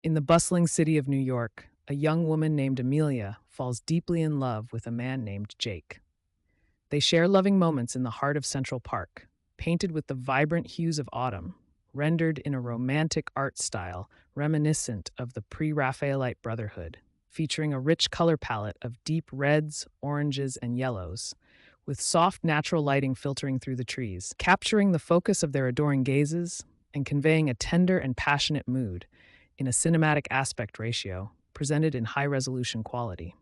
In the bustling city of New York, a young woman named Amelia falls deeply in love with a man named Jake. They share loving moments in the heart of Central Park, painted with the vibrant hues of autumn, rendered in a romantic art style reminiscent of the Pre-Raphaelite Brotherhood, featuring a rich color palette of deep reds, oranges, and yellows, with soft natural lighting filtering through the trees, capturing the focus of their adoring gazes and conveying a tender and passionate mood in a cinematic aspect ratio presented in high-resolution quality.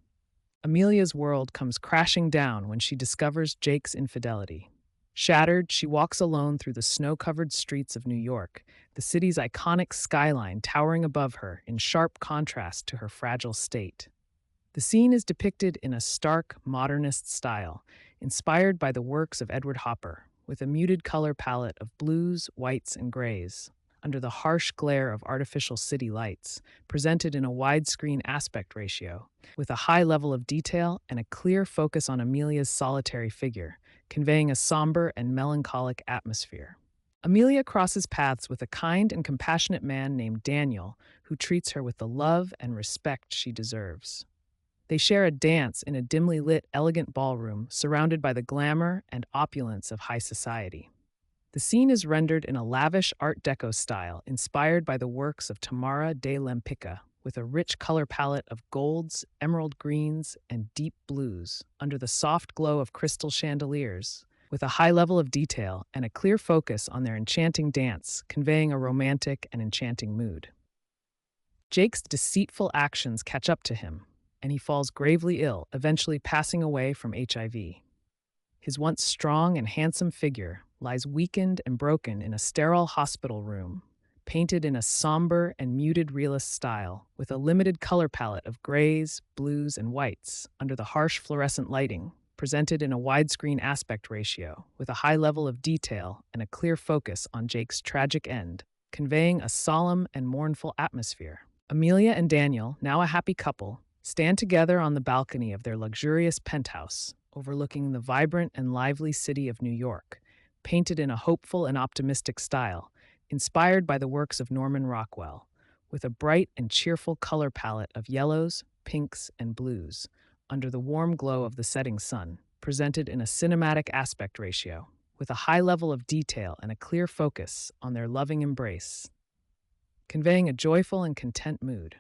Amelia's world comes crashing down when she discovers Jake's infidelity. Shattered, she walks alone through the snow-covered streets of New York, the city's iconic skyline towering above her in sharp contrast to her fragile state. The scene is depicted in a stark, modernist style, inspired by the works of Edward Hopper, with a muted color palette of blues, whites, and grays, under the harsh glare of artificial city lights, presented in a widescreen aspect ratio, with a high level of detail and a clear focus on Amelia's solitary figure, conveying a somber and melancholic atmosphere. Amelia crosses paths with a kind and compassionate man named Daniel, who treats her with the love and respect she deserves. They share a dance in a dimly lit, elegant ballroom surrounded by the glamour and opulence of high society. The scene is rendered in a lavish Art Deco style inspired by the works of Tamara de Lempicka, with a rich color palette of golds, emerald greens, and deep blues under the soft glow of crystal chandeliers, with a high level of detail and a clear focus on their enchanting dance, conveying a romantic and enchanting mood. Jake's deceitful actions catch up to him, and he falls gravely ill, eventually passing away from HIV. His once strong and handsome figure lies weakened and broken in a sterile hospital room, painted in a somber and muted realist style, with a limited color palette of grays, blues, and whites under the harsh fluorescent lighting, presented in a widescreen aspect ratio, with a high level of detail and a clear focus on Jake's tragic end, conveying a solemn and mournful atmosphere. Amelia and Daniel, now a happy couple, stand together on the balcony of their luxurious penthouse, overlooking the vibrant and lively city of New York, painted in a hopeful and optimistic style, inspired by the works of Norman Rockwell, with a bright and cheerful color palette of yellows, pinks, and blues, under the warm glow of the setting sun, presented in a cinematic aspect ratio, with a high level of detail and a clear focus on their loving embrace, conveying a joyful and content mood.